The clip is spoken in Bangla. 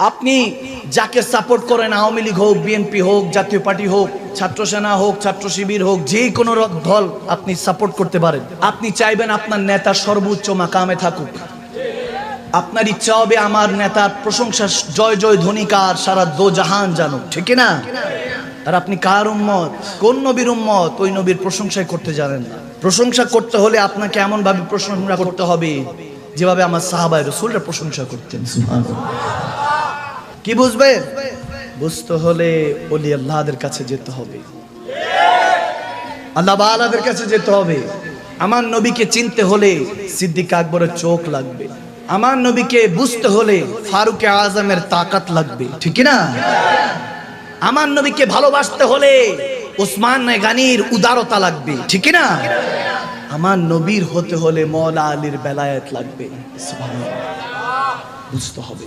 আপনি যাকে সাপোর্ট করেন, আওয়ামী লীগ হোক, বিএনপি হোক, জাতীয় পার্টি হোক, ছাত্র সেনা হোক, ছাত্র শিবির হোক, যে কোনো দল আপনি সাপোর্ট করতে পারেন। আপনি চাইবেন আপনার নেতা সর্বোচ্চ মাকামে থাকুক। আপনার ইচ্ছা হবে আমার নেতার প্রশংসা জয় জয় ধ্বনিকার সারা দো জাহান জানুক, ঠিক না? আর আপনি কার উম্মত, কোন নবীর উম্মত, ওই নবীর প্রশংসাই করতে জানেন না। প্রশংসা করতে হলে আপনাকে এমন ভাবে প্রশংসা করতে হবে যেভাবে আমার সাহাবায়ে রাসূলরা প্রশংসা করতেন। সুবহানাল্লাহ। কি বুঝবেন? বুঝতে হলে ওলি আল্লাহদের কাছে যেতে হবে, আল্লাহ ওয়ালাদের কাছে যেতে হবে। আমার নবীকে চিনতে হলে সিদ্দিক আকবরের চোখ লাগবে। আমার নবীকে বুঝতে হলে ফারুক আজমের তাকাত লাগবে, ঠিক না? আমার নবীকে ভালোবাসতে হলে ওসমান গানির উদারতা লাগবে, ঠিক না? আমার নবীর হতে হলে মওলা আলীর বেলায়েত লাগবে। সুবহানাল্লাহ। বুঝতে হবে।